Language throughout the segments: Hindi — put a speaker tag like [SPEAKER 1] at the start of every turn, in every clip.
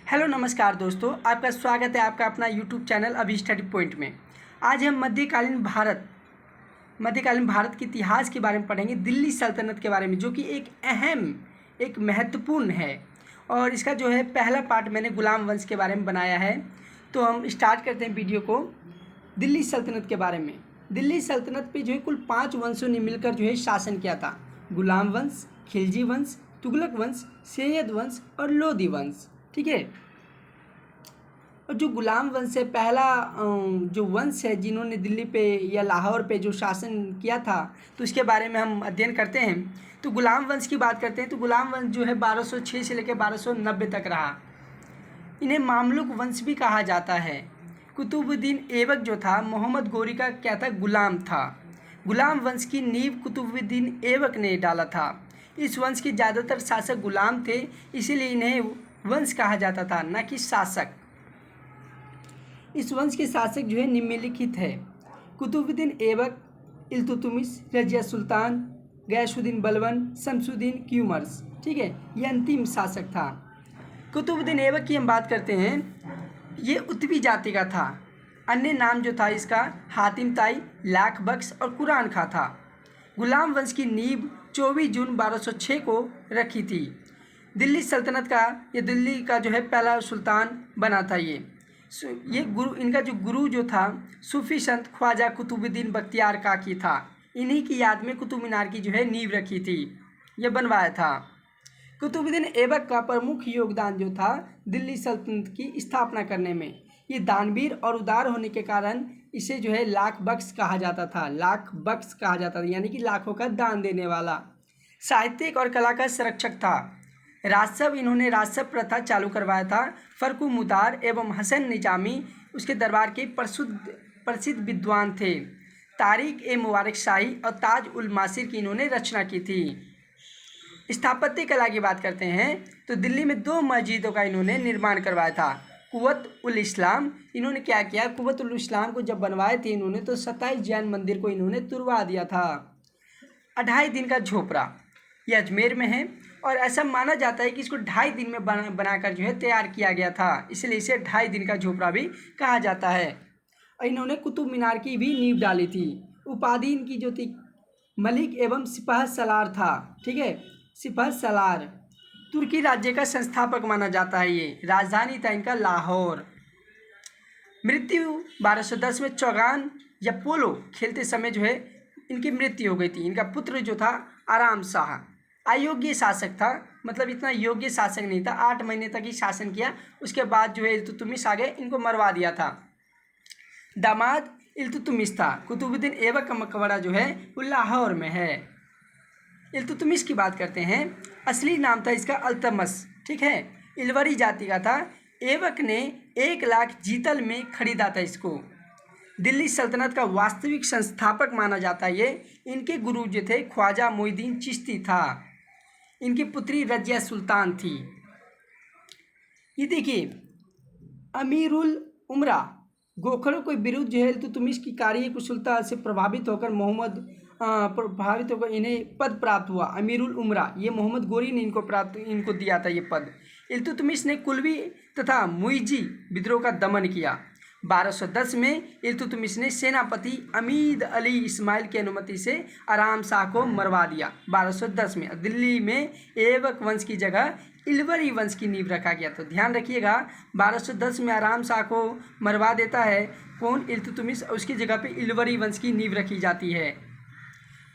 [SPEAKER 1] हेलो नमस्कार दोस्तों, आपका स्वागत है आपका अपना यूट्यूब चैनल अभी स्टडी पॉइंट में। आज हम मध्यकालीन भारत के इतिहास के बारे में पढ़ेंगे, दिल्ली सल्तनत के बारे में, जो कि एक महत्वपूर्ण है। और इसका जो है पहला पार्ट मैंने गुलाम वंश के बारे में बनाया है। तो हम स्टार्ट करते हैं वीडियो को दिल्ली सल्तनत के बारे में। दिल्ली सल्तनत पे जो है कुल 5 वंशों ने मिलकर जो है शासन किया था। गुलाम वंश, खिलजी वंश, तुगलक वंश, सैयद वंश और लोधी वंश। ठीक है। और जो गुलाम वंश है, पहला जो वंश है जिन्होंने दिल्ली पे या लाहौर पे जो शासन किया था, तो इसके बारे में हम अध्ययन करते हैं। तो गुलाम वंश की बात करते हैं तो गुलाम वंश जो है 1206 से लेकर 1290 तक रहा। इन्हें मामलुक वंश भी कहा जाता है। कुतुबुद्दीन ऐबक जो था मोहम्मद गोरी का क्या था, गुलाम था। गुलाम वंश की नींव कुतुबुद्दीन ऐबक ने डाला था। इस वंश के ज़्यादातर शासक गुलाम थे, इसीलिए इन्हें वंश कहा जाता था, न कि शासक। इस वंश के शासक जो है निम्नलिखित है: कुतुबुद्दीन ऐबक, इल्तुतमिश, रजिया सुल्तान, गयासुद्दीन बलबन, शमसुद्दीन क्यूमर्स। ठीक है, ये अंतिम शासक था। कुतुबुद्दीन ऐबक की हम बात करते हैं, ये उत्वी जाति का था। अन्य नाम जो था इसका हातिम ताई, लाख बख्श और कुरान खां था। गुलाम वंश की नींव 24 जून 1206 को रखी थी। दिल्ली सल्तनत का ये दिल्ली का जो है पहला सुल्तान बना था। ये गुरु, इनका जो गुरु जो था सूफी संत ख्वाजा कुतुबुद्दीन बख्तियार काकी था। इन्हीं की याद में कुतुब मीनार की जो है नींव रखी थी, ये बनवाया था। कुतुबुद्दीन ऐबक का प्रमुख योगदान जो था दिल्ली सल्तनत की स्थापना करने में। ये दानवीर और उदार होने के कारण इसे जो है लाख बख्श कहा जाता था। लाख बख्श कहा जाता था, यानी कि लाखों का दान देने वाला। साहित्यिक और कला का संरक्षक था। राजसव, इन्होंने राजसव प्रथा चालू करवाया था। फ़र्रुख मुतार एवं हसन निजामी उसके दरबार के प्रसिद्ध विद्वान थे। तारिक ए मुबारक शाही और ताज उल मासिर की इन्होंने रचना की थी। स्थापत्य कला की बात करते हैं तो दिल्ली में 2 मस्जिदों का इन्होंने निर्माण करवाया था। कुव्वत उल इस्लाम, इन्होंने क्या किया, कुव्वत उल इस्लाम को जब बनवाए थे इन्होंने, तो 27 जैन मंदिर को इन्होंने तुड़वा दिया था। 2.5 दिन का झोपड़ा, ये अजमेर में है और ऐसा माना जाता है कि इसको 2.5 दिन में बनाकर जो है तैयार किया गया था, इसलिए इसे 2.5 दिन का झोपड़ा भी कहा जाता है। और इन्होंने कुतुब मीनार की भी नींव डाली थी। उपाधि इनकी जो थी मलिक एवं सिपह सलार था। ठीक है, सिपह सलार। तुर्की राज्य का संस्थापक माना जाता है। ये राजधानी था इनका लाहौर। मृत्यु 1210 में चौगान या पोलो खेलते समय जो है इनकी मृत्यु हो गई थी। इनका पुत्र जो था आराम शाह अयोग्य शासक था, मतलब इतना योग्य शासक नहीं था। 8 महीने तक ही शासन किया, उसके बाद जो है इल्तुतमिश आ गए, इनको मरवा दिया था। दामाद इल्तुतमिश था। कुतुबुद्दीन ऐबक का मकबरा जो है वो लाहौर में है। इल्तुतमिश की बात करते हैं, असली नाम था इसका अल्तमस। ठीक है, इलवरी जाति का था। ऐबक ने 1 लाख जीतल में खरीदा था इसको। दिल्ली सल्तनत का वास्तविक संस्थापक माना जाता है ये। इनके गुरु जो थे ख्वाजा मोइनुद्दीन चिश्ती था। इनकी पुत्री रजिया सुल्तान थी। ये देखिए, अमीरुल उमरा गोखरों के विरुद्ध जो है इल्तुतमिश की कार्यकुशलता से प्रभावित होकर इन्हें पद प्राप्त हुआ। अमीरुल उमरा, ये मोहम्मद गोरी ने इनको दिया था ये पद। इल्तुतमिश ने कुल्वी तथा मुइजी विद्रोह का दमन किया। 1210 में इल्तुतमिश ने सेनापति अमीद अली इस्माइल की अनुमति से आराम शाह को मरवा दिया। 1210 में दिल्ली में ऐबक वंश की जगह इलवरी वंश की नींव रखा गया। तो ध्यान रखिएगा, 1210 में आराम शाह को मरवा देता है कौन, इल्तुतमिश, उसकी जगह पे इलवरी वंश की नींव रखी जाती है।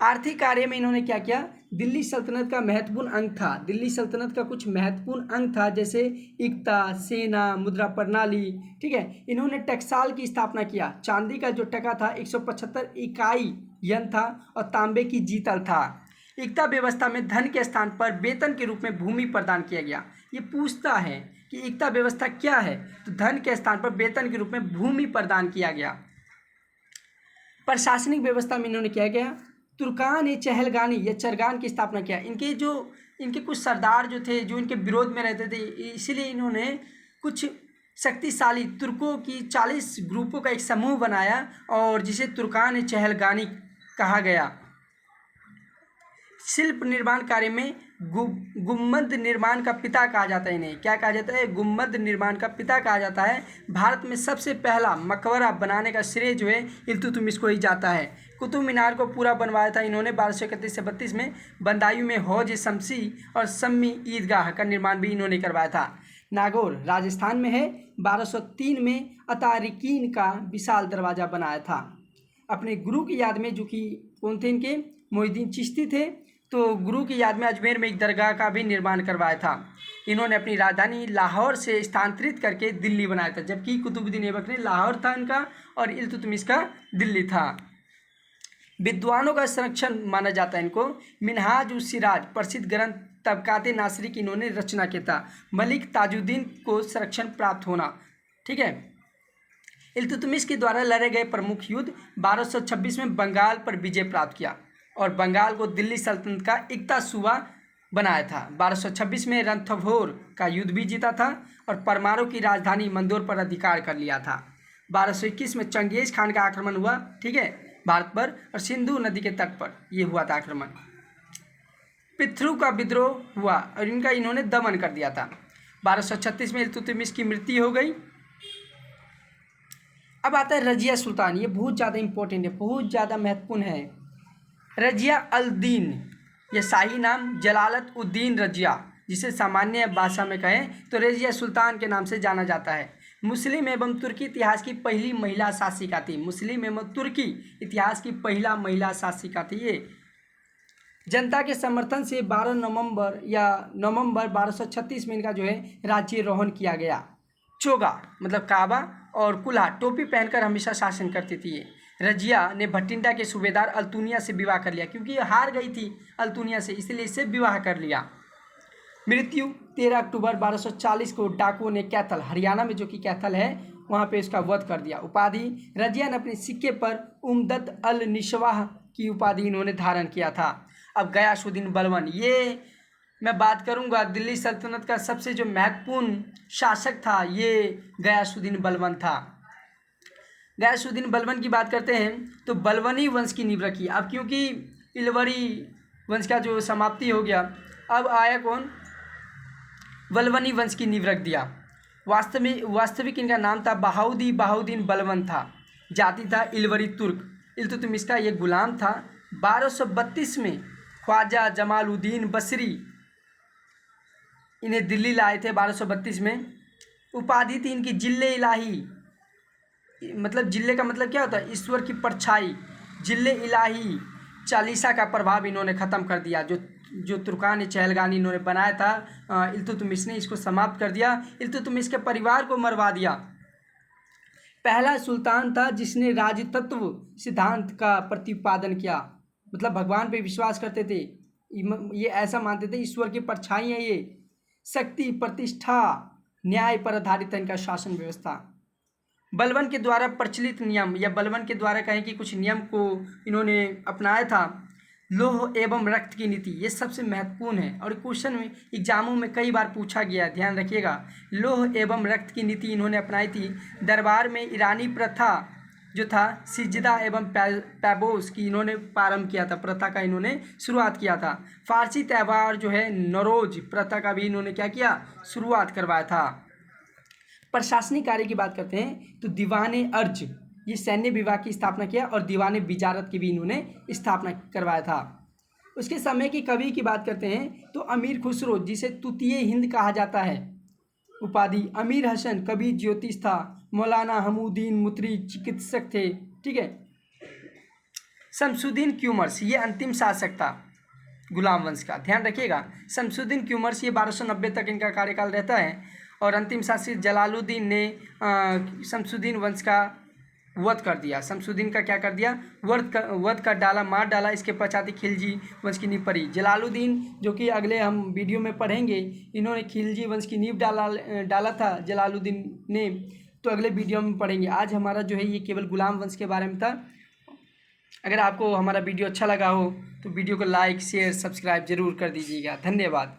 [SPEAKER 1] आर्थिक कार्य में इन्होंने क्या किया, दिल्ली सल्तनत का महत्वपूर्ण अंग था। दिल्ली सल्तनत का कुछ महत्वपूर्ण अंग था, जैसे इक्ता, सेना, मुद्रा प्रणाली। ठीक है, इन्होंने टकसाल की स्थापना किया। चांदी का जो टका था 175 इकाई यन था और तांबे की जीतल था। इक्ता व्यवस्था में धन के स्थान पर वेतन के रूप में भूमि प्रदान किया गया। ये पूछता है कि इक्ता व्यवस्था क्या है, तो धन के स्थान पर वेतन के रूप में भूमि प्रदान किया गया। प्रशासनिक व्यवस्था में इन्होंने क्या किया, तुर्कान ए चहलगानी या चरगान की स्थापना किया। इनके कुछ सरदार जो थे जो इनके विरोध में रहते थे, इसीलिए इन्होंने कुछ शक्तिशाली तुर्कों की 40 ग्रुपों का एक समूह बनाया और जिसे तुर्कान ए चहलगानी कहा गया। शिल्प निर्माण कार्य में गुम्बद निर्माण का पिता कहा जाता है। इन्हें क्या कहा जाता है? गुम्बद निर्माण का पिता कहा जाता है। भारत में सबसे पहला मकबरा बनाने का श्रेय जो है इल्तुतमिश को ही जाता है। कुतुब मीनार को पूरा बनवाया था इन्होंने 1231 से 32 में। बंदायूं में हौज शमसी और सम्मी ईदगाह का निर्माण भी इन्होंने करवाया था। नागौर राजस्थान में है। 1203 में अतारिकीन का विशाल दरवाज़ा बनाया था अपने गुरु की याद में, जो कि कौन थे इनके? मोहिउद्दीन चिश्ती थे। तो गुरु की याद में अजमेर में एक दरगाह का भी निर्माण करवाया था। इन्होंने अपनी राजधानी लाहौर से स्थानांतरित करके दिल्ली बनाया था, जबकि कुतुबुद्दीन ऐबक ने लाहौर था इनका और इल्तुतमिश का दिल्ली था। विद्वानों का संरक्षण माना जाता है इनको। मिनहाज उस सिराज प्रसिद्ध ग्रंथ तबकाते नासरी की इन्होंने रचना किया था। मलिक ताजुद्दीन को संरक्षण प्राप्त होना। ठीक है। इल्तुतमिश के द्वारा लड़े गए प्रमुख युद्ध 1226 में बंगाल पर विजय प्राप्त किया और बंगाल को दिल्ली सल्तनत का इकता सूबा बनाया था। 1226 में रणथंभौर का युद्ध भी जीता था और परमारों की राजधानी मंदोर पर अधिकार कर लिया था। 1221 में चंगेज खान का आक्रमण हुआ, ठीक है, भारत पर, और सिंधु नदी के तट पर ये हुआ था आक्रमण। पिथरू का विद्रोह हुआ और इनका इन्होंने दमन कर दिया था। 1236 में इल्तुतमिश की मृत्यु हो गई। अब आता है रजिया सुल्तान। ये बहुत ज़्यादा इंपॉर्टेंट है, बहुत ज़्यादा महत्वपूर्ण है। रजिया अल दीन, यह शाही नाम जलालत उद्दीन रजिया, जिसे सामान्य भाषा में कहें तो रजिया सुल्तान के नाम से जाना जाता है। मुस्लिम एवं तुर्की इतिहास की पहली महिला शासिका थी। मुस्लिम एवं तुर्की इतिहास की पहला महिला शासिका थी ये। जनता के समर्थन से 12 नवंबर 1236 में इनका जो है राज्यारोहण किया गया। चोगा मतलब काबा और कुल्हा टोपी पहनकर हमेशा शासन करती थी ये। रजिया ने भटिंडा के सूबेदार अल्तुनिया से विवाह कर लिया, क्योंकि ये हार गई थी अल्तुनिया से, इसलिए इससे विवाह कर लिया। मृत्यु 13 अक्टूबर 1240 को डाकुओं ने कैथल, हरियाणा में जो कि कैथल है, वहाँ पे इसका वध कर दिया। उपाधि रजिया ने अपने सिक्के पर उमदत अल निशवाह की उपाधि इन्होंने धारण किया था। अब गयासुद्दीन बलबन, ये मैं बात करूंगा दिल्ली सल्तनत का सबसे जो महत्वपूर्ण शासक था, ये गयासुद्दीन बलबन था। गयासुद्दीन बलबन की बात करते हैं तो बलबनी वंश की नींव रखी। अब क्योंकि इलवरी वंश का जो समाप्ति हो गया, अब आया कौन? बलबनी वंश की नींव रख दिया। वास्तविक इनका नाम था बहाउद्दीन बलबन था। जाति था इलवरी तुर्क। इल्तुतमिश का ये गुलाम था। 1232 में ख्वाजा जमालुद्दीन बसरी इन्हें दिल्ली लाए थे 1232 में। उपाधि थी इनकी जिल्ले इलाही, मतलब जिले का मतलब क्या होता है? ईश्वर की परछाई। जिले इलाही चालीसा का प्रभाव इन्होंने ख़त्म कर दिया। जो तुर्कान चहलगानी इन्होंने बनाया था, इल्तुतमिश ने इसको समाप्त कर दिया। इल्तुतमिश के परिवार को मरवा दिया। पहला सुल्तान था जिसने राजतत्व सिद्धांत का प्रतिपादन किया, मतलब भगवान पे विश्वास करते थे। ये ऐसा मानते थे ईश्वर की परछाई है ये। शक्ति, प्रतिष्ठा, न्याय पर आधारित है इनका शासन व्यवस्था। बलबन के द्वारा प्रचलित नियम, या बलबन के द्वारा कहें कि कुछ नियम को इन्होंने अपनाया था। लोह एवं रक्त की नीति, ये सबसे महत्वपूर्ण है और क्वेश्चन में एग्जामों में कई बार पूछा गया, ध्यान रखिएगा। लोह एवं रक्त की नीति इन्होंने अपनाई थी। दरबार में ईरानी प्रथा जो था सिजदा एवं पैबोस की इन्होंने प्रारंभ किया था, प्रथा का इन्होंने शुरुआत किया था। फारसी त्यौहार जो है नौरोज प्रथा का भी इन्होंने क्या किया? शुरुआत करवाया था। प्रशासनिक कार्य की बात करते हैं तो दीवाने अर्ज, ये सैन्य विभाग की स्थापना किया और दीवाने बिजारत की भी इन्होंने स्थापना करवाया था। उसके समय की कवि की बात करते हैं तो अमीर खुसरो, जिसे तूतीय हिंद कहा जाता है, उपाधि। अमीर हसन कवि ज्योतिष था। मौलाना हमूद्दीन मुतरी चिकित्सक थे, ठीक है। शमसुद्दीन क्यूमर्स, ये अंतिम शासक था गुलाम वंश का, ध्यान रखिएगा। शमसुद्दीन क्यूमर्स, ये 1290 तक इनका कार्यकाल रहता है। और अंतिम शासक जलालुद्दीन ने शमसुद्दीन वंश का वध कर दिया। शमसुद्दीन का क्या कर दिया? वध कर डाला, मार डाला। इसके पश्चात खिलजी वंश की नींव पड़ी। जलालुद्दीन, जो कि अगले हम वीडियो में पढ़ेंगे, इन्होंने खिलजी वंश की नींव डाला था जलालुद्दीन ने, तो अगले वीडियो में पढ़ेंगे। आज हमारा जो है ये केवल गुलाम वंश के बारे में था। अगर आपको हमारा वीडियो अच्छा लगा हो तो वीडियो को लाइक, शेयर, सब्सक्राइब जरूर कर दीजिएगा। धन्यवाद।